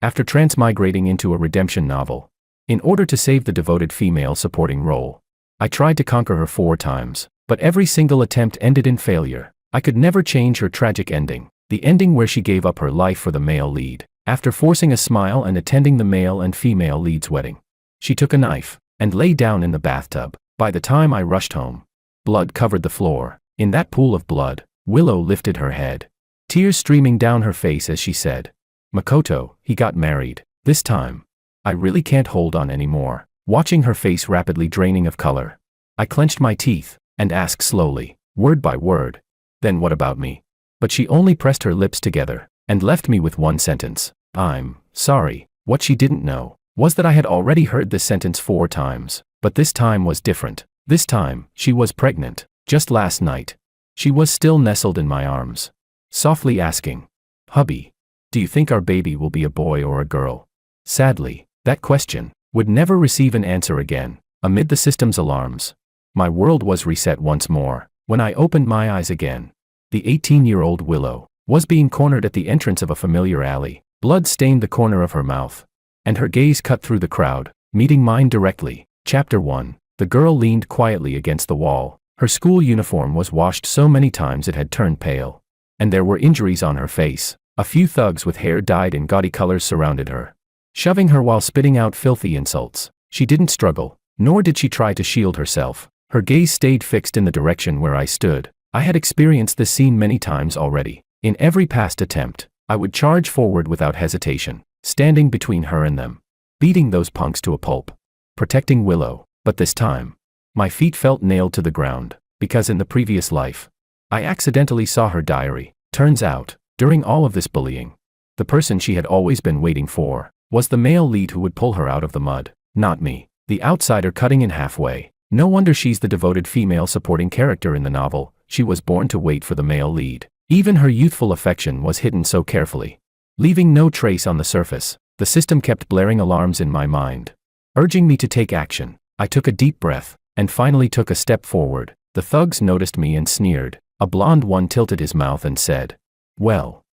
after transmigrating into a redemption novel. In order to save the devoted female supporting role, I tried to conquer her 4 times, but every single attempt ended in failure. I could never change her tragic ending, the ending where she gave up her life for the male lead, after forcing a smile and attending the male and female lead's wedding. She took a knife and lay down in the bathtub. By the time I rushed home, blood covered the floor. In that pool of blood, Willow lifted her head, tears streaming down her face as she said, "Makoto, he got married. This time. I really can't hold on anymore." Watching her face rapidly draining of color, I clenched my teeth and asked slowly, word by word, "Then what about me?" But she only pressed her lips together and left me with one sentence, "I'm sorry." What she didn't know was that I had already heard this sentence 4 times, but this time was different. This time, she was pregnant. Just last night, she was still nestled in my arms, softly asking, "Hubby, do you think our baby will be a boy or a girl?" Sadly, that question would never receive an answer again. Amid the system's alarms, my world was reset once more. When I opened my eyes again, the 18-year-old Willow was being cornered at the entrance of a familiar alley. Blood stained the corner of her mouth, and her gaze cut through the crowd, meeting mine directly. Chapter 1. The girl leaned quietly against the wall. Her school uniform was washed so many times it had turned pale, and there were injuries on her face. A few thugs with hair dyed in gaudy colors surrounded her, shoving her while spitting out filthy insults. She didn't struggle, nor did she try to shield herself. Her gaze stayed fixed in the direction where I stood. I had experienced this scene many times already. In every past attempt, I would charge forward without hesitation, standing between her and them, beating those punks to a pulp, protecting Willow. But this time, my feet felt nailed to the ground, because in the previous life, I accidentally saw her diary. Turns out, during all of this bullying, the person she had always been waiting for was the male lead who would pull her out of the mud, not me, the outsider cutting in halfway. No wonder she's the devoted female supporting character in the novel. She was born to wait for the male lead. Even her youthful affection was hidden so carefully, leaving no trace on the surface. The system kept blaring alarms in my mind, urging me to take action. I took a deep breath, and finally took a step forward. The thugs noticed me and sneered. A blonde one tilted his mouth and said, well,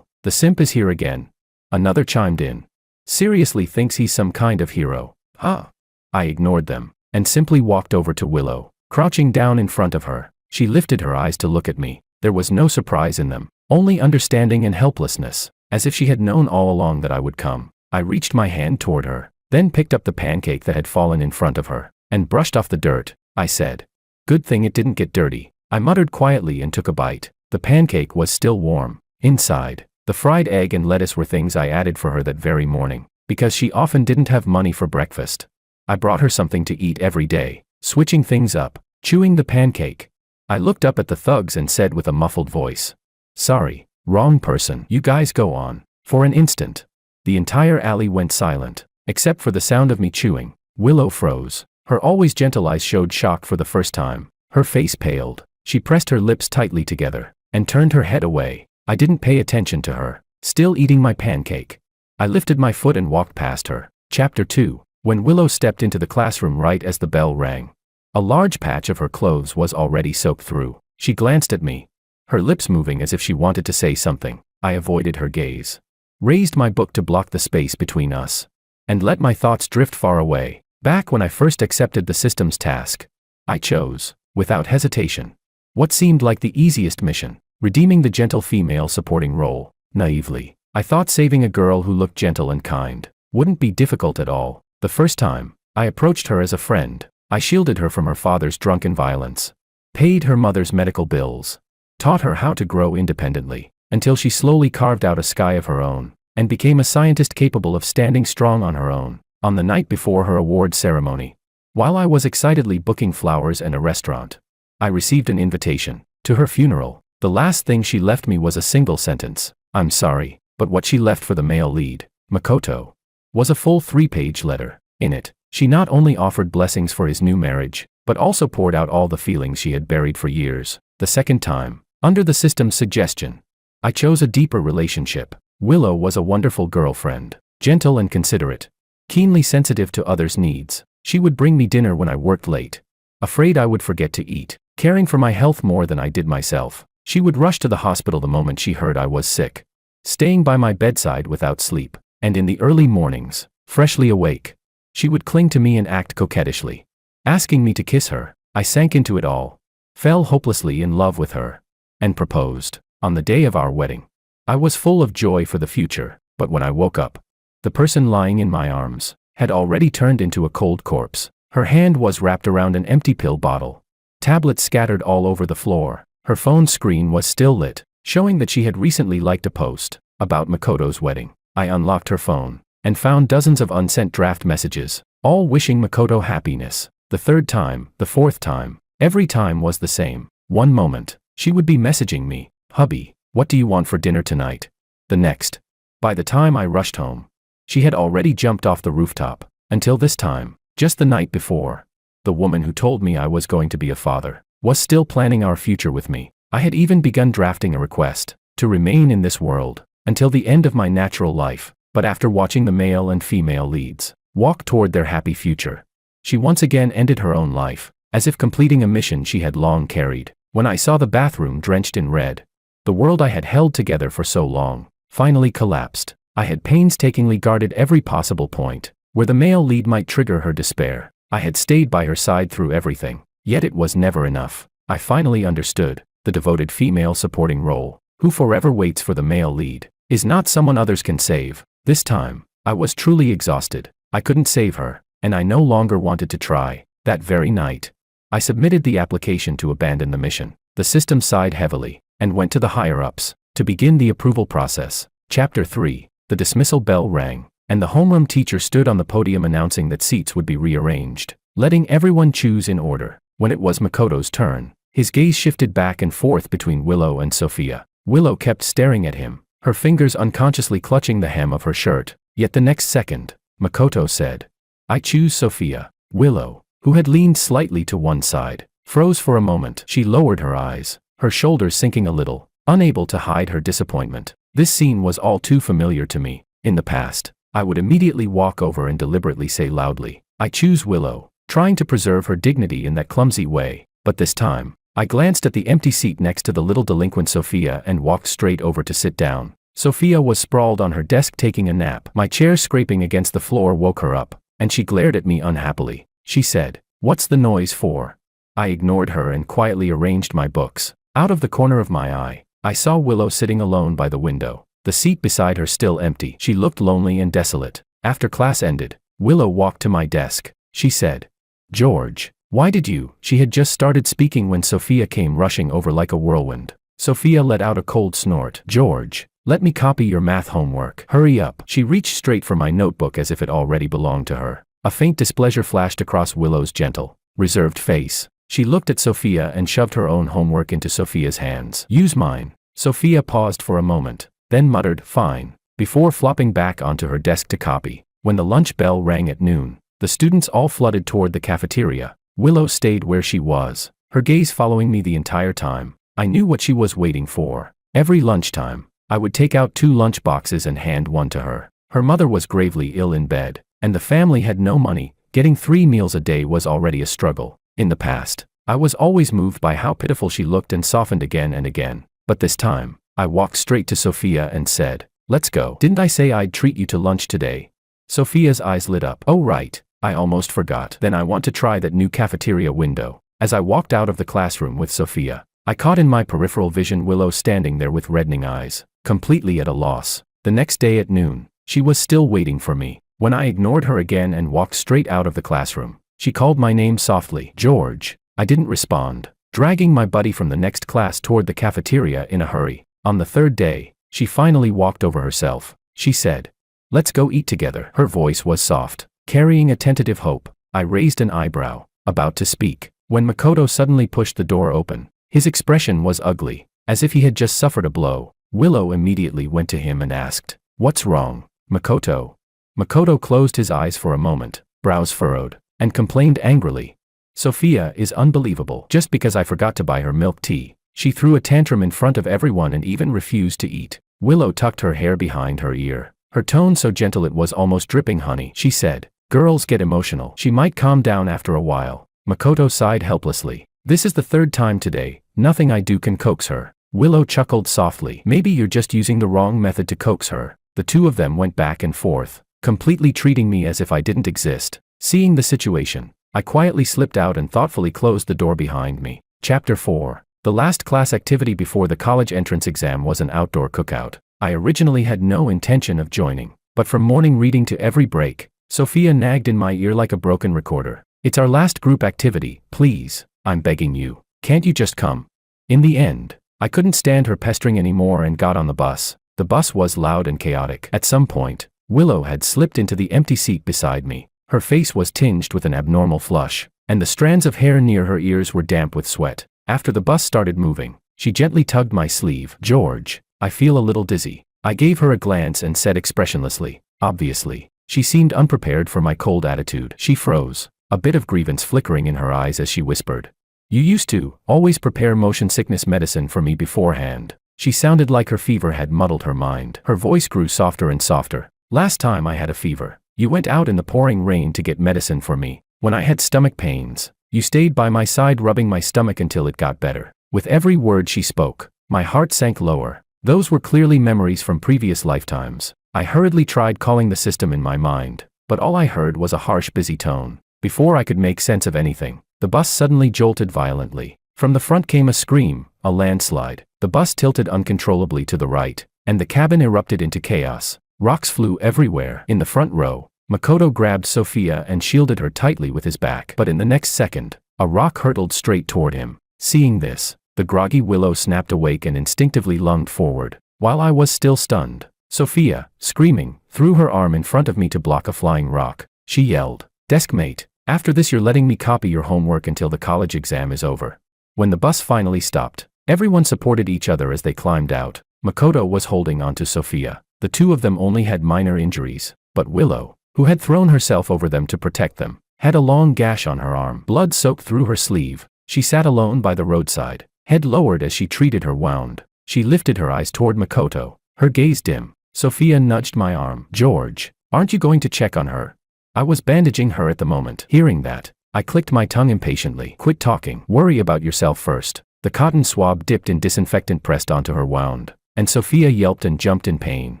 the simp is here again." Another chimed in, "Seriously thinks he's some kind of hero, huh?" I ignored them, and simply walked over to Willow. Crouching down in front of her, she lifted her eyes to look at me. There was no surprise in them, only understanding and helplessness, as if she had known all along that I would come. I reached my hand toward her, then picked up the pancake that had fallen in front of her, and brushed off the dirt. I said, "Good thing it didn't get dirty." I muttered quietly and took a bite. The pancake was still warm. Inside, the fried egg and lettuce were things I added for her that very morning, because she often didn't have money for breakfast. I brought her something to eat every day, switching things up, chewing the pancake. I looked up at the thugs and said with a muffled voice, "Sorry, wrong person." "You guys go on." For an instant, the entire alley went silent, except for the sound of me chewing. Willow froze. Her always gentle eyes showed shock for the first time. Her face paled. She pressed her lips tightly together and turned her head away. I didn't pay attention to her, still eating my pancake. I lifted my foot and walked past her. Chapter 2. When Willow stepped into the classroom right as the bell rang, a large patch of her clothes was already soaked through. She glanced at me, her lips moving as if she wanted to say something. I avoided her gaze, raised my book to block the space between us, and let my thoughts drift far away. Back when I first accepted the system's task, I chose, without hesitation, what seemed like the easiest mission, redeeming the gentle female supporting role. Naively, I thought saving a girl who looked gentle and kind wouldn't be difficult at all. The first time, I approached her as a friend. I shielded her from her father's drunken violence, paid her mother's medical bills, taught her how to grow independently, until she slowly carved out a sky of her own, and became a scientist capable of standing strong on her own. On the night before her award ceremony, while I was excitedly booking flowers and a restaurant, I received an invitation to her funeral. The last thing she left me was a single sentence, "I'm sorry," but what she left for the male lead, Makoto, was a full 3-page letter. In it, she not only offered blessings for his new marriage, but also poured out all the feelings she had buried for years. The second time, under the system's suggestion, I chose a deeper relationship. Willow was a wonderful girlfriend, gentle and considerate, keenly sensitive to others' needs. She would bring me dinner when I worked late, afraid I would forget to eat, caring for my health more than I did myself. She would rush to the hospital the moment she heard I was sick, staying by my bedside without sleep, And in the early mornings, freshly awake, she would cling to me and act coquettishly, asking me to kiss her. I sank into it all, fell hopelessly in love with her, and proposed on the day of our wedding. I was full of joy for the future, but when I woke up, the person lying in my arms had already turned into a cold corpse. Her hand was wrapped around an empty pill bottle. Tablets scattered all over the floor. Her phone screen was still lit, showing that she had recently liked a post about Makoto's wedding. I unlocked her phone and found dozens of unsent draft messages, all wishing Makoto happiness. The third time, the fourth time, every time was the same. One moment, she would be messaging me, "Hubby, what do you want for dinner tonight?" The next, by the time I rushed home, she had already jumped off the rooftop. Until this time, just the night before, the woman who told me I was going to be a father was still planning our future with me. I had even begun drafting a request to remain in this world until the end of my natural life, but after watching the male and female leads walk toward their happy future, she once again ended her own life, as if completing a mission she had long carried. When I saw the bathroom drenched in red, the world I had held together for so long finally collapsed. I had painstakingly guarded every possible point where the male lead might trigger her despair. I had stayed by her side through everything, yet it was never enough. I finally understood the devoted female supporting role, who forever waits for the male lead, is not someone others can save. This time, I was truly exhausted. I couldn't save her, and I no longer wanted to try. That very night, I submitted the application to abandon the mission. The system sighed heavily and went to the higher-ups to begin the approval process. Chapter 3. The dismissal bell rang, and the homeroom teacher stood on the podium announcing that seats would be rearranged, letting everyone choose in order. When it was Makoto's turn, his gaze shifted back and forth between Willow and Sophia. Willow kept staring at him, her fingers unconsciously clutching the hem of her shirt. Yet the next second, Makoto said, "I choose Sophia." Willow, who had leaned slightly to one side, froze for a moment. She lowered her eyes, her shoulders sinking a little, unable to hide her disappointment. This scene was all too familiar to me. In the past, I would immediately walk over and deliberately say loudly, "I choose Willow," trying to preserve her dignity in that clumsy way. But this time, I glanced at the empty seat next to the little delinquent Sophia and walked straight over to sit down. Sophia was sprawled on her desk taking a nap. My chair scraping against the floor woke her up, and she glared at me unhappily. She said, "What's the noise for?" I ignored her and quietly arranged my books. Out of the corner of my eye, I saw Willow sitting alone by the window, the seat beside her still empty. She looked lonely and desolate. After class ended, Willow walked to my desk. She said, "George, why did you?" She had just started speaking when Sophia came rushing over like a whirlwind. Sophia let out a cold snort. "George, let me copy your math homework. Hurry up." She reached straight for my notebook as if it already belonged to her. A faint displeasure flashed across Willow's gentle, reserved face. She looked at Sophia and shoved her own homework into Sophia's hands. "Use mine." Sophia paused for a moment, then muttered, "Fine," before flopping back onto her desk to copy. When the lunch bell rang at noon, the students all flooded toward the cafeteria. Willow stayed where she was, her gaze following me the entire time. I knew what she was waiting for. Every lunchtime, I would take out 2 lunch boxes and hand one to her. Her mother was gravely ill in bed, and the family had no money. Getting 3 meals a day was already a struggle. In the past, I was always moved by how pitiful she looked and softened again and again. But this time, I walked straight to Sophia and said, "Let's go. Didn't I say I'd treat you to lunch today?" Sophia's eyes lit up. "Oh right, I almost forgot. Then I want to try that new cafeteria window." As I walked out of the classroom with Sophia, I caught in my peripheral vision Willow standing there with reddening eyes, completely at a loss. The next day at noon, she was still waiting for me. When I ignored her again and walked straight out of the classroom, she called my name softly. "George." I didn't respond, dragging my buddy from the next class toward the cafeteria in a hurry. On the third day, she finally walked over herself. She said, "Let's go eat together." Her voice was soft, carrying a tentative hope. I raised an eyebrow, about to speak, when Makoto suddenly pushed the door open. His expression was ugly, as if he had just suffered a blow. Willow immediately went to him and asked, "What's wrong, Makoto?" Makoto closed his eyes for a moment, brows furrowed, and complained angrily, "Sophia is unbelievable. Just because I forgot to buy her milk tea, she threw a tantrum in front of everyone and even refused to eat." Willow tucked her hair behind her ear, her tone so gentle it was almost dripping honey. She said, "Girls get emotional. She might calm down after a while." Makoto sighed helplessly. "This is the 3rd time today. Nothing I do can coax her." Willow chuckled softly. "Maybe you're just using the wrong method to coax her." The two of them went back and forth, completely treating me as if I didn't exist. Seeing the situation, I quietly slipped out and thoughtfully closed the door behind me. Chapter 4. The last class activity before the college entrance exam was an outdoor cookout. I originally had no intention of joining, but from morning reading to every break, Sophia nagged in my ear like a broken recorder. "It's our last group activity, please, I'm begging you. Can't you just come?" In the end, I couldn't stand her pestering anymore and got on the bus. The bus was loud and chaotic. At some point, Willow had slipped into the empty seat beside me. Her face was tinged with an abnormal flush, and the strands of hair near her ears were damp with sweat. After the bus started moving, she gently tugged my sleeve. "George, I feel a little dizzy." I gave her a glance and said expressionlessly, "Obviously." She seemed unprepared for my cold attitude. She froze, a bit of grievance flickering in her eyes as she whispered, "You used to always prepare motion sickness medicine for me beforehand." She sounded like her fever had muddled her mind. Her voice grew softer and softer. "Last time I had a fever, you went out in the pouring rain to get medicine for me. When I had stomach pains, you stayed by my side rubbing my stomach until it got better." With every word she spoke, my heart sank lower. Those were clearly memories from previous lifetimes. I hurriedly tried calling the system in my mind, but all I heard was a harsh, busy tone. Before I could make sense of anything, the bus suddenly jolted violently. From the front came a scream, a landslide. The bus tilted uncontrollably to the right, and the cabin erupted into chaos. Rocks flew everywhere. In the front row, Makoto grabbed Sophia and shielded her tightly with his back. But in the next second, a rock hurtled straight toward him. Seeing this, the groggy Willow snapped awake and instinctively lunged forward. While I was still stunned, Sophia, screaming, threw her arm in front of me to block a flying rock. She yelled, "Deskmate, after this you're letting me copy your homework until the college exam is over." When the bus finally stopped, everyone supported each other as they climbed out. Makoto was holding onto Sophia. The two of them only had minor injuries, but Willow, who had thrown herself over them to protect them, had a long gash on her arm. Blood soaked through her sleeve. She sat alone by the roadside, head lowered as she treated her wound. She lifted her eyes toward Makoto, her gaze dim. Sophia nudged my arm. "George, aren't you going to check on her?" I was bandaging her at the moment. Hearing that, I clicked my tongue impatiently. "Quit talking. Worry about yourself first." The cotton swab dipped in disinfectant pressed onto her wound, and Sophia yelped and jumped in pain.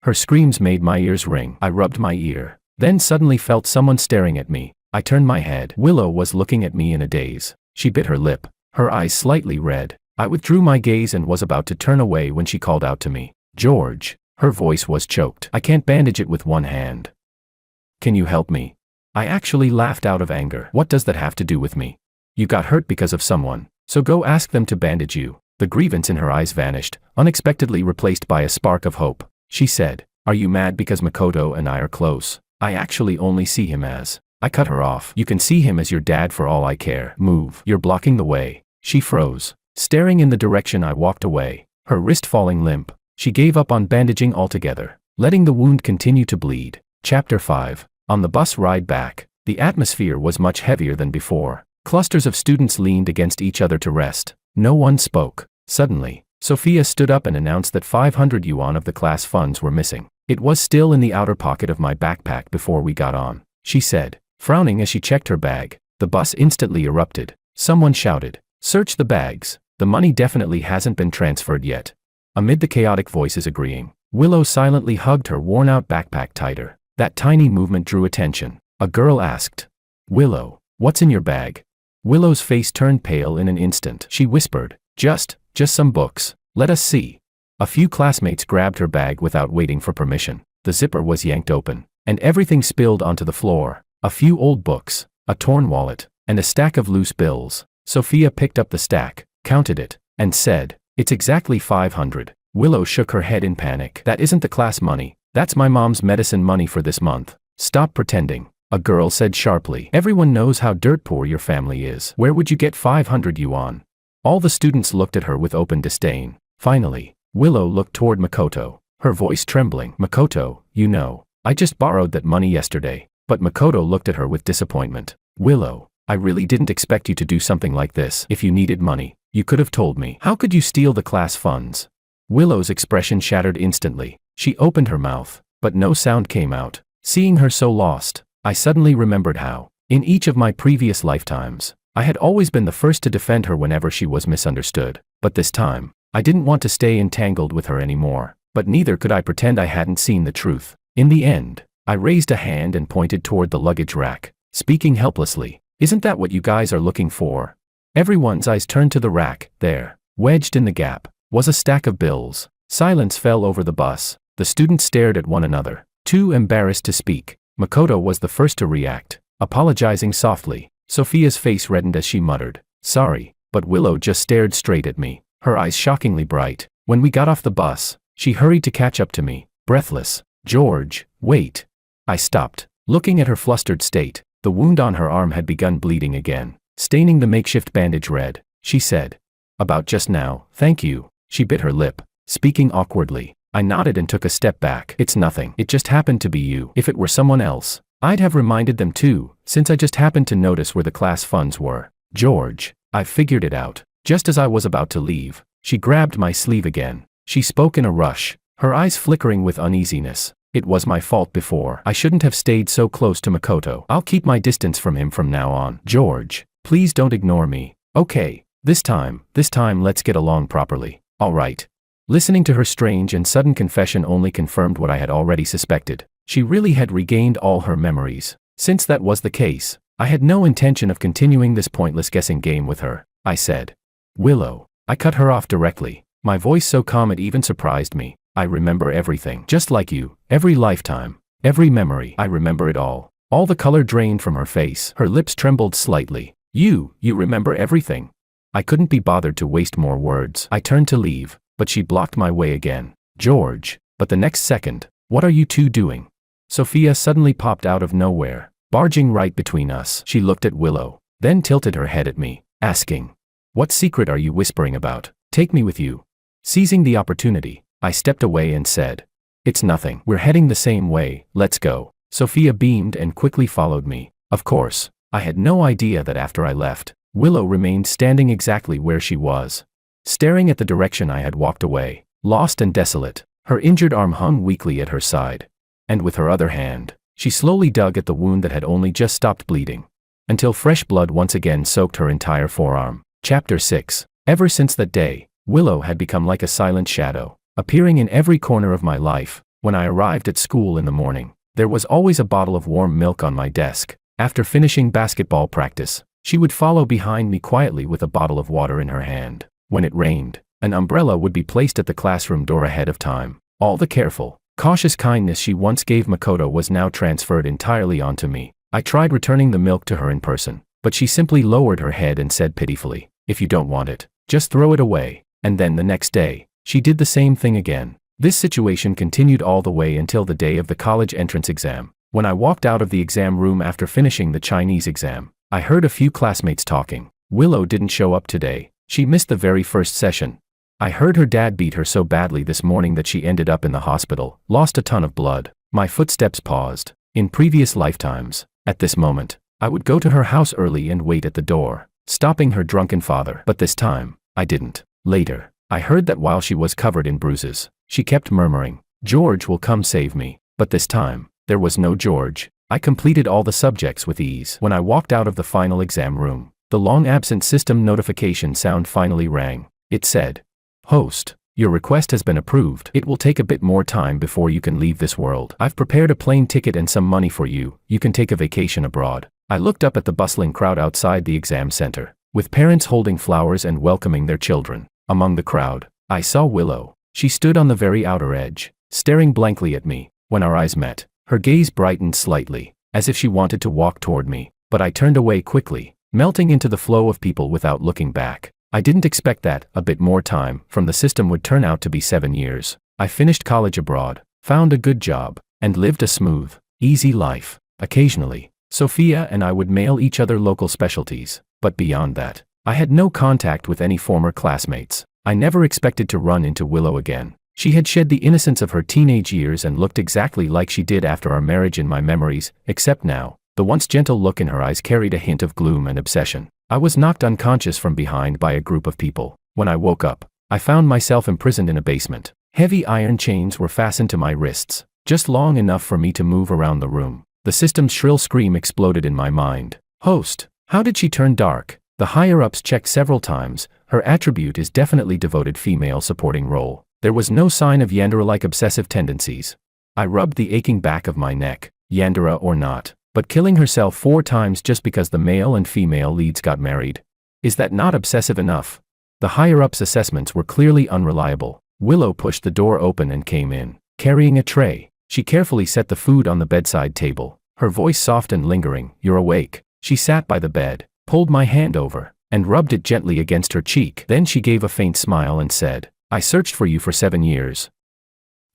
Her screams made my ears ring. I rubbed my ear, then suddenly felt someone staring at me. I turned my head. Willow was looking at me in a daze. She bit her lip, her eyes slightly red. I withdrew my gaze and was about to turn away when she called out to me, "George." Her voice was choked. "I can't bandage it with one hand. Can you help me?" I actually laughed out of anger. "What does that have to do with me? You got hurt because of someone, so go ask them to bandage you." The grievance in her eyes vanished, unexpectedly replaced by a spark of hope. She said, "Are you mad because Makoto and I are close? I actually only see him as..." I cut her off. "You can see him as your dad for all I care. Move. You're blocking the way." She froze, staring in the direction I walked away, her wrist falling limp. She gave up on bandaging altogether, letting the wound continue to bleed. Chapter 5. On the bus ride back, the atmosphere was much heavier than before. Clusters of students leaned against each other to rest. No one spoke. Suddenly, Sophia stood up and announced that 500 yuan of the class funds were missing. It was still in the outer pocket of my backpack before we got on, she said, frowning as she checked her bag. The bus instantly erupted. Someone shouted, "Search the bags. The money definitely hasn't been transferred yet." Amid the chaotic voices agreeing, Willow silently hugged her worn-out backpack tighter. That tiny movement drew attention. A girl asked, "Willow, what's in your bag?" Willow's face turned pale in an instant. She whispered, Just some books. Let us see." A few classmates grabbed her bag without waiting for permission. The zipper was yanked open, and everything spilled onto the floor. A few old books, a torn wallet, and a stack of loose bills. Sophia picked up the stack, counted it, and said, "It's exactly 500. Willow shook her head in panic. "That isn't the class money. That's my mom's medicine money for this month." "Stop pretending," a girl said sharply. "Everyone knows how dirt poor your family is. Where would you get 500 yuan? All the students looked at her with open disdain. Finally, Willow looked toward Makoto, her voice trembling. "Makoto, you know, I just borrowed that money yesterday." But Makoto looked at her with disappointment. "Willow, I really didn't expect you to do something like this. If you needed money, you could have told me. How could you steal the class funds?" Willow's expression shattered instantly. She opened her mouth, but no sound came out. Seeing her so lost, I suddenly remembered how, in each of my previous lifetimes, I had always been the first to defend her whenever she was misunderstood. But this time, I didn't want to stay entangled with her anymore. but neither could I pretend I hadn't seen the truth. In the end, I raised a hand and pointed toward the luggage rack, speaking helplessly. Isn't that what you guys are looking for? Everyone's eyes turned to the rack. There, wedged in the gap, was a stack of bills. Silence fell over the bus. The students stared at one another, too embarrassed to speak. Makoto was the first to react, apologizing softly. Sophia's face reddened as she muttered, "Sorry," but Willow just stared straight at me, her eyes shockingly bright. When we got off the bus, she hurried to catch up to me, breathless. "George, wait." I stopped, looking at her flustered state. The wound on her arm had begun bleeding again, staining the makeshift bandage red. She said, "About just now, thank you." She bit her lip, speaking awkwardly. I nodded and took a step back. "It's nothing. It just happened to be you. If it were someone else, I'd have reminded them too, since I just happened to notice where the class funds were." "George, I've figured it out." Just as I was about to leave, she grabbed my sleeve again. She spoke in a rush, her eyes flickering with uneasiness. "It was my fault before. I shouldn't have stayed so close to Makoto. I'll keep my distance from him from now on." "George, please don't ignore me." "Okay, this time let's get along properly." "All right." Listening to her strange and sudden confession only confirmed what I had already suspected. She really had regained all her memories. Since that was the case, I had no intention of continuing this pointless guessing game with her. I said, "Willow." I cut her off directly, my voice so calm it even surprised me. "I remember everything. Just like you. Every lifetime. Every memory. I remember it all." All the color drained from her face. Her lips trembled slightly. You remember everything." I couldn't be bothered to waste more words. I turned to leave, but she blocked my way again. "George." But the next second, "What are you two doing?" Sophia suddenly popped out of nowhere, barging right between us. She looked at Willow, then tilted her head at me, asking, "What secret are you whispering about? Take me with you." Seizing the opportunity, I stepped away and said, "It's nothing. We're heading the same way, let's go." Sophia beamed and quickly followed me. Of course, I had no idea that after I left, Willow remained standing exactly where she was, staring at the direction I had walked away, lost and desolate. Her injured arm hung weakly at her side, and with her other hand, she slowly dug at the wound that had only just stopped bleeding, until fresh blood once again soaked her entire forearm. Chapter 6. Ever since that day, Willow had become like a silent shadow, appearing in every corner of my life. When I arrived at school in the morning, there was always a bottle of warm milk on my desk. After finishing basketball practice, she would follow behind me quietly with a bottle of water in her hand. When it rained, an umbrella would be placed at the classroom door ahead of time. All the careful, cautious kindness she once gave Makoto was now transferred entirely onto me. I tried returning the milk to her in person, but she simply lowered her head and said pitifully, "If you don't want it, just throw it away." And then the next day, she did the same thing again. This situation continued all the way until the day of the college entrance exam. When I walked out of the exam room after finishing the Chinese exam, I heard a few classmates talking. Willow didn't show up today. She missed the very first session. I heard her dad beat her so badly this morning that she ended up in the hospital, lost a ton of blood. My footsteps paused. In previous lifetimes, at this moment, I would go to her house early and wait at the door, stopping her drunken father. But this time, I didn't. Later, I heard that while she was covered in bruises, she kept murmuring, "George will come save me." But this time, there was no George. I completed all the subjects with ease. When I walked out of the final exam room, the long-absent system notification sound finally rang. It said, "Host, your request has been approved. It will take a bit more time before you can leave this world. I've prepared a plane ticket and some money for you. You can take a vacation abroad." I looked up at the bustling crowd outside the exam center, with parents holding flowers and welcoming their children. Among the crowd, I saw Willow. She stood on the very outer edge, staring blankly at me. When our eyes met, her gaze brightened slightly, as if she wanted to walk toward me, but I turned away quickly, melting into the flow of people without looking back. I didn't expect that a bit more time from the system would turn out to be 7 years. I finished college abroad, found a good job, and lived a smooth, easy life. Occasionally, Sophia and I would mail each other local specialties, but beyond that, I had no contact with any former classmates. I never expected to run into Willow again. She had shed the innocence of her teenage years and looked exactly like she did after our marriage in my memories, except now, the once gentle look in her eyes carried a hint of gloom and obsession. I was knocked unconscious from behind by a group of people. When I woke up, I found myself imprisoned in a basement. Heavy iron chains were fastened to my wrists, just long enough for me to move around the room. The system's shrill scream exploded in my mind. "Host, how did she turn dark?" The higher-ups checked several times. "Her attribute is definitely devoted female supporting role." There was no sign of Yandere-like obsessive tendencies. I rubbed the aching back of my neck, Yandere or not, but killing herself 4 times just because the male and female leads got married. Is that not obsessive enough? The higher-ups' assessments were clearly unreliable. Willow pushed the door open and came in, carrying a tray. She carefully set the food on the bedside table, her voice soft and lingering. "You're awake." She sat by the bed, pulled my hand over, and rubbed it gently against her cheek. Then she gave a faint smile and said, "I searched for you for 7 years.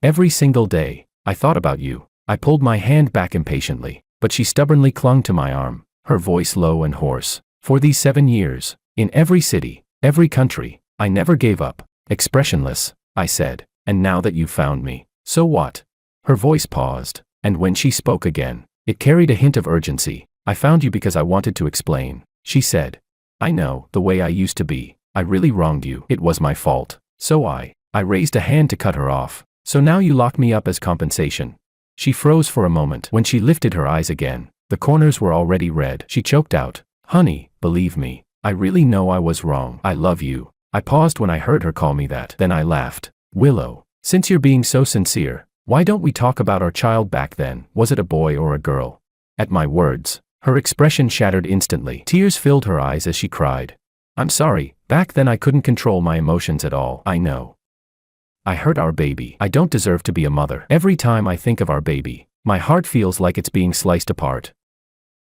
Every single day, I thought about you." I pulled my hand back impatiently, but she stubbornly clung to my arm, her voice low and hoarse. "For these 7 years, in every city, every country, I never gave up." Expressionless, I said, "And now that you've found me, so what?" Her voice paused, and when she spoke again, it carried a hint of urgency. "I found you because I wanted to explain," she said. "I know, the way I used to be. I really wronged you. It was my fault. So I raised a hand to cut her off. "So now you lock me up as compensation." She froze for a moment. When she lifted her eyes again, the corners were already red. She choked out, "Honey, believe me, I really know I was wrong. I love you." I paused when I heard her call me that. Then I laughed. "Willow, since you're being so sincere, why don't we talk about our child back then? Was it a boy or a girl?" At my words, her expression shattered instantly. Tears filled her eyes as she cried. "I'm sorry, back then I couldn't control my emotions at all. I know. I hurt our baby. I don't deserve to be a mother. Every time I think of our baby, my heart feels like it's being sliced apart.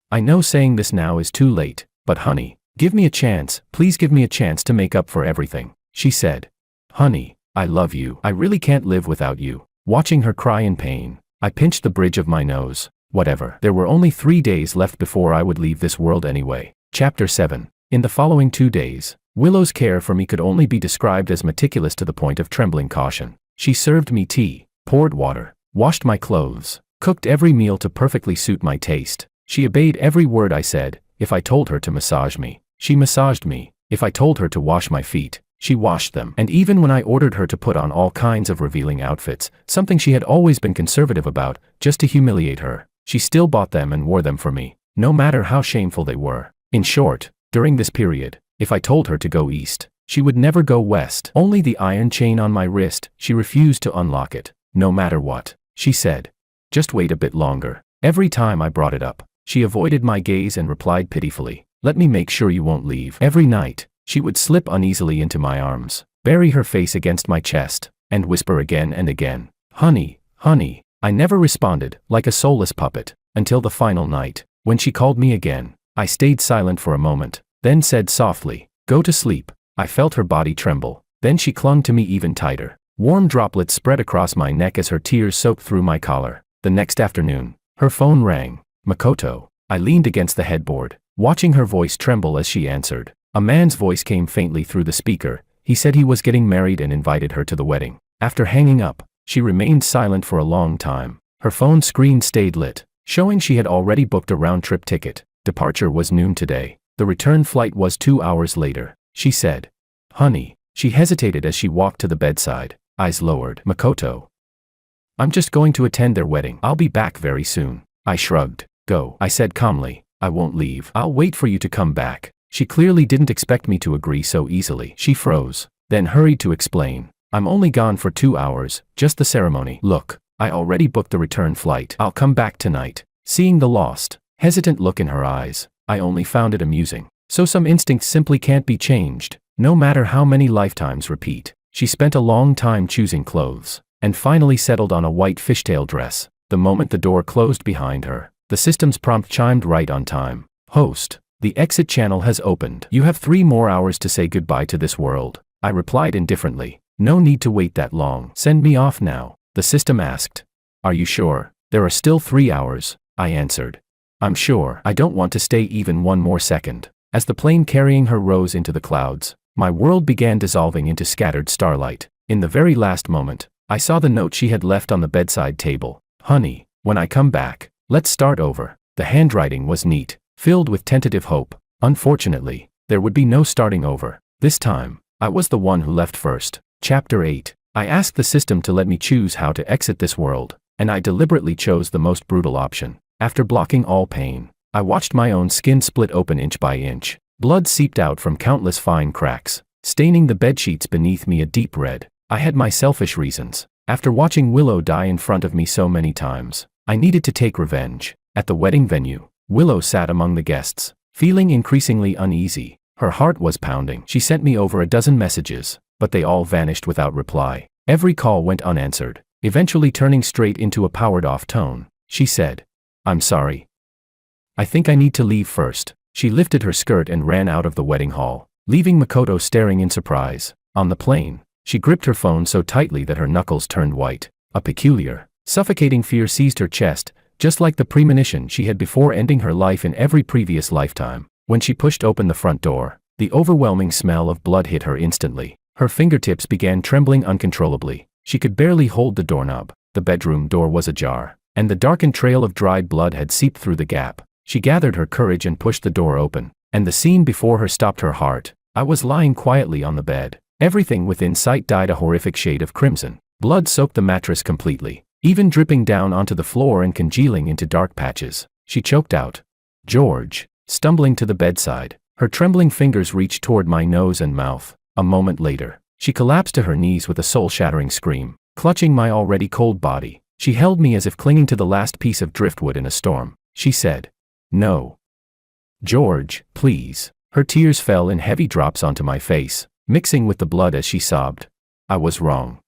I know saying this now is too late, but honey, give me a chance, please give me a chance to make up for everything," she said. "Honey, I love you. I really can't live without you." Watching her cry in pain, I pinched the bridge of my nose. Whatever. There were only 3 days left before I would leave this world anyway. Chapter 7. In the following 2 days, Willow's care for me could only be described as meticulous to the point of trembling caution. She served me tea, poured water, washed my clothes, cooked every meal to perfectly suit my taste. She obeyed every word I said. If I told her to massage me, she massaged me. If I told her to wash my feet, she washed them. And even when I ordered her to put on all kinds of revealing outfits, something she had always been conservative about, just to humiliate her, she still bought them and wore them for me, no matter how shameful they were. In short, during this period, if I told her to go east, she would never go west. Only the iron chain on my wrist, she refused to unlock it, no matter what. She said, "Just wait a bit longer." Every time I brought it up, she avoided my gaze and replied pitifully, "Let me make sure you won't leave." Every night, she would slip uneasily into my arms, bury her face against my chest, and whisper again and again, "Honey, honey." I never responded, like a soulless puppet, until the final night. When she called me again, I stayed silent for a moment, then said softly, "Go to sleep." I felt her body tremble. Then she clung to me even tighter. Warm droplets spread across my neck as her tears soaked through my collar. The next afternoon, her phone rang. "Makoto." I leaned against the headboard, watching her voice tremble as she answered. A man's voice came faintly through the speaker. He said he was getting married and invited her to the wedding. After hanging up, she remained silent for a long time. Her phone screen stayed lit, showing she had already booked a round-trip ticket. Departure was noon today. The return flight was 2 hours later. She said, "Honey." She hesitated as she walked to the bedside, eyes lowered. "Makoto. I'm just going to attend their wedding. I'll be back very soon." I shrugged. "Go," I said calmly. "I won't leave. I'll wait for you to come back." She clearly didn't expect me to agree so easily. She froze, then hurried to explain. "I'm only gone for 2 hours, just the ceremony. Look, I already booked the return flight. I'll come back tonight." Seeing the lost, hesitant look in her eyes, I only found it amusing. So some instincts simply can't be changed, no matter how many lifetimes repeat. She spent a long time choosing clothes, and finally settled on a white fishtail dress. The moment the door closed behind her, the system's prompt chimed right on time. "Host, the exit channel has opened. You have 3 more hours to say goodbye to this world." I replied indifferently, "No need to wait that long. Send me off now." The system asked, "Are you sure?" "There are still 3 hours, I answered. "I'm sure. I don't want to stay even 1 more second." As the plane carrying her rose into the clouds, my world began dissolving into scattered starlight. In the very last moment, I saw the note she had left on the bedside table. "Honey, when I come back, let's start over." The handwriting was neat, filled with tentative hope. Unfortunately, there would be no starting over. This time, I was the one who left first. Chapter 8. I asked the system to let me choose how to exit this world, and I deliberately chose the most brutal option. After blocking all pain, I watched my own skin split open inch by inch. Blood seeped out from countless fine cracks, staining the bedsheets beneath me a deep red. I had my selfish reasons. After watching Willow die in front of me so many times, I needed to take revenge. At the wedding venue, Willow sat among the guests, feeling increasingly uneasy. Her heart was pounding. She sent me over a dozen messages, but they all vanished without reply. Every call went unanswered. Eventually turning straight into a powered-off tone, she said, "I'm sorry. I think I need to leave first." She lifted her skirt and ran out of the wedding hall, leaving Makoto staring in surprise. On the plane, she gripped her phone so tightly that her knuckles turned white. A peculiar, suffocating fear seized her chest, just like the premonition she had before ending her life in every previous lifetime. When she pushed open the front door, the overwhelming smell of blood hit her instantly. Her fingertips began trembling uncontrollably. She could barely hold the doorknob. The bedroom door was ajar, and the darkened trail of dried blood had seeped through the gap. She gathered her courage and pushed the door open, and the scene before her stopped her heart. I was lying quietly on the bed. Everything within sight dyed a horrific shade of crimson. Blood soaked the mattress completely, even dripping down onto the floor and congealing into dark patches. She choked out, "George," stumbling to the bedside. Her trembling fingers reached toward my nose and mouth. A moment later, she collapsed to her knees with a soul-shattering scream. Clutching my already cold body, she held me as if clinging to the last piece of driftwood in a storm. She said, "No. George, please." Her tears fell in heavy drops onto my face, mixing with the blood as she sobbed. I was wrong.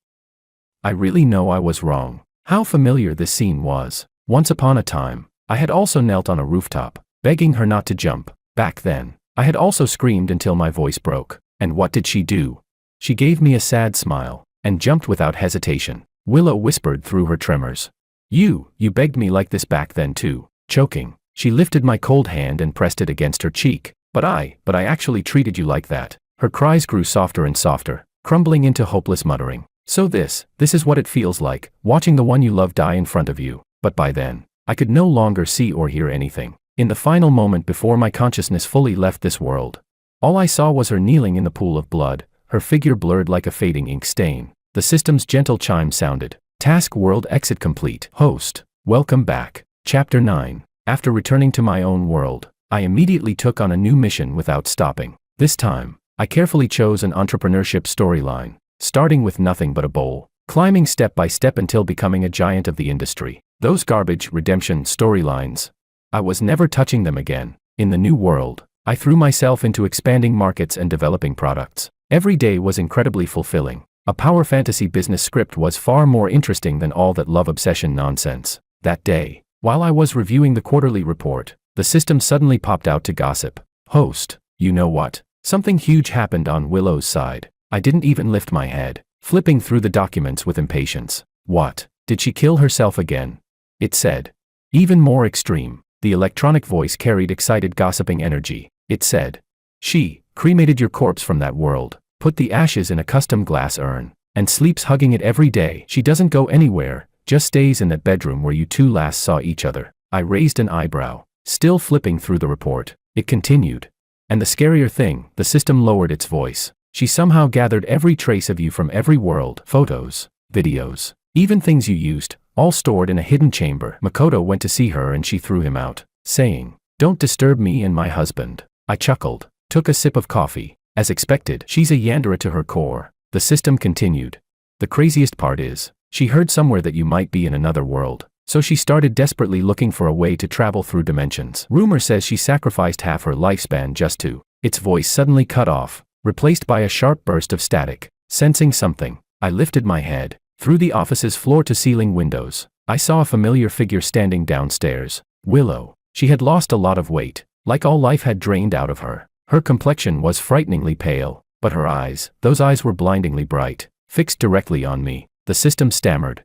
I really know I was wrong. How familiar this scene was. Once upon a time, I had also knelt on a rooftop, begging her not to jump. Back then, I had also screamed until my voice broke. And what did she do? She gave me a sad smile, and jumped without hesitation. Willow whispered through her tremors. You begged me like this back then too." Choking, she lifted my cold hand and pressed it against her cheek. But I actually treated you like that." Her cries grew softer and softer, crumbling into hopeless muttering. "So this is what it feels like, watching the one you love die in front of you." But by then, I could no longer see or hear anything. In the final moment before my consciousness fully left this world, all I saw was her kneeling in the pool of blood, her figure blurred like a fading ink stain. The system's gentle chime sounded. Task World Exit Complete. Host, welcome back. Chapter 9. After returning to my own world, I immediately took on a new mission without stopping. This time, I carefully chose an entrepreneurship storyline, starting with nothing but a bowl, climbing step by step until becoming a giant of the industry. Those garbage redemption storylines, I was never touching them again. In the new world, I threw myself into expanding markets and developing products. Every day was incredibly fulfilling. A power fantasy business script was far more interesting than all that love obsession nonsense. That day, while I was reviewing the quarterly report, the system suddenly popped out to gossip. "Host, you know what? Something huge happened on Willow's side." I didn't even lift my head, flipping through the documents with impatience. "What? Did she kill herself again?" it said. Even more extreme, the electronic voice carried excited gossiping energy. It said, "She cremated your corpse from that world, put the ashes in a custom glass urn, and sleeps hugging it every day. She doesn't go anywhere, just stays in that bedroom where you two last saw each other." I raised an eyebrow, still flipping through the report. It continued. "And the scarier thing," the system lowered its voice, "she somehow gathered every trace of you from every world, photos, videos, even things you used, all stored in a hidden chamber." Makoto went to see her and she threw him out, saying, "Don't disturb me and my husband." I chuckled, took a sip of coffee. As expected, she's a Yandere to her core. The system continued. "The craziest part is, she heard somewhere that you might be in another world, so she started desperately looking for a way to travel through dimensions. Rumor says she sacrificed half her lifespan just to." Its voice suddenly cut off, replaced by a sharp burst of static. Sensing something, I lifted my head. Through the office's floor-to-ceiling windows, I saw a familiar figure standing downstairs. Willow. She had lost a lot of weight, like all life had drained out of her. Her complexion was frighteningly pale, but her eyes, those eyes were blindingly bright, fixed directly on me. The system stammered.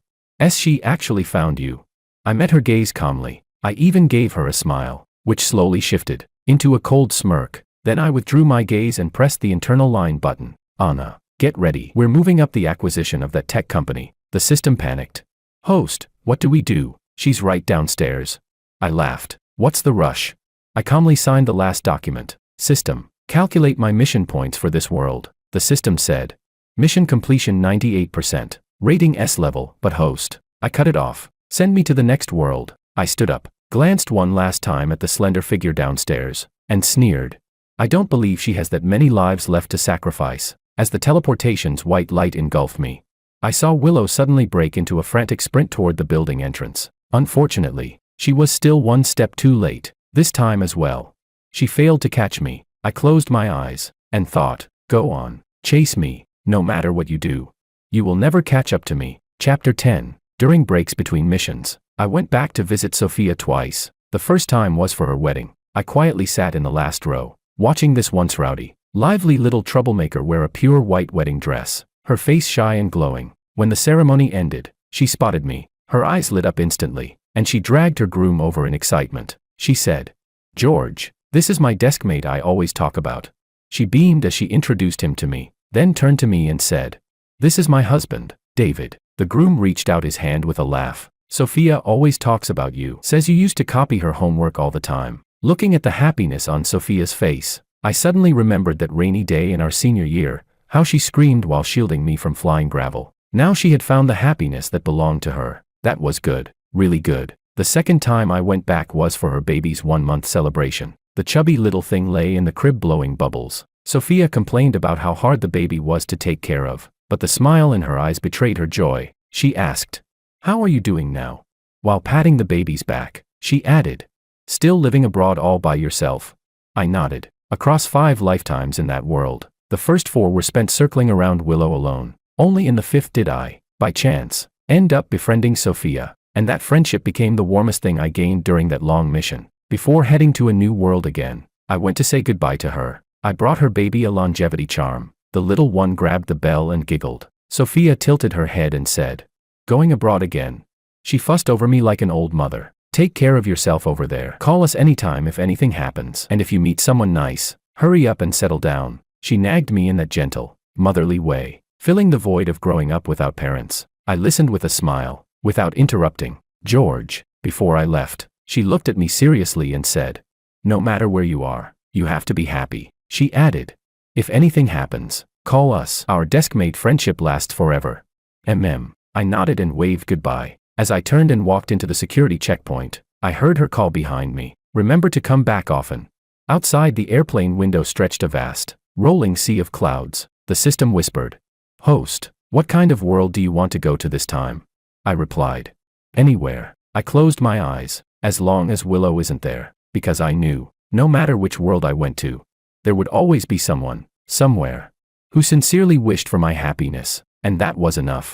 She actually found you." I met her gaze calmly. I even gave her a smile, which slowly shifted into a cold smirk. Then I withdrew my gaze and pressed the internal line button. "Anna, get ready. We're moving up the acquisition of that tech company." The system panicked. "Host, what do we do? She's right downstairs." I laughed. "What's the rush?" I calmly signed the last document. System, calculate my mission points for this world. The system said. Mission completion 98%. Rating S level, but host. I cut it off. Send me to the next world. I stood up, glanced one last time at the slender figure downstairs, and sneered. I don't believe she has that many lives left to sacrifice. As the teleportation's white light engulfed me, I saw Willow suddenly break into a frantic sprint toward the building entrance. Unfortunately, she was still one step too late, this time as well. She failed to catch me. I closed my eyes and thought, go on, chase me, no matter what you do. You will never catch up to me. Chapter 10. During breaks between missions, I went back to visit Sophia twice. The first time was for her wedding. I quietly sat in the last row, watching this once rowdy, lively little troublemaker wear a pure white wedding dress, her face shy and glowing. When the ceremony ended, she spotted me. Her eyes lit up instantly, and she dragged her groom over in excitement. She said, "George, this is my deskmate I always talk about." She beamed as she introduced him to me, then turned to me and said, "This is my husband, David." The groom reached out his hand with a laugh. "Sophia always talks about you, says you used to copy her homework all the time." Looking at the happiness on Sophia's face, I suddenly remembered that rainy day in our senior year, how she screamed while shielding me from flying gravel. Now she had found the happiness that belonged to her. That was good, really good. The second time I went back was for her baby's 1-month celebration. The chubby little thing lay in the crib blowing bubbles. Sophia complained about how hard the baby was to take care of, but the smile in her eyes betrayed her joy. She asked, "How are you doing now?" While patting the baby's back, she added, "Still living abroad all by yourself?" I nodded. Across 5 lifetimes in that world, the first 4 were spent circling around Willow alone. Only in the 5th did I, by chance, end up befriending Sophia, and that friendship became the warmest thing I gained during that long mission. Before heading to a new world again, I went to say goodbye to her. I brought her baby a longevity charm. The little one grabbed the bell and giggled. Sophia tilted her head and said, "Going abroad again?" She fussed over me like an old mother. "Take care of yourself over there. Call us anytime if anything happens. And if you meet someone nice, hurry up and settle down." She nagged me in that gentle, motherly way, filling the void of growing up without parents. I listened with a smile, without interrupting. "George," before I left, she looked at me seriously and said, "No matter where you are, you have to be happy." She added, "If anything happens, call us. Our deskmate friendship lasts forever." I nodded and waved goodbye. As I turned and walked into the security checkpoint, I heard her call behind me, "Remember to come back often." Outside the airplane window stretched a vast, rolling sea of clouds. The system whispered, "Host, what kind of world do you want to go to this time?" I replied, "Anywhere." I closed my eyes, as long as Willow isn't there, because I knew, no matter which world I went to, there would always be someone, somewhere, who sincerely wished for my happiness, and that was enough.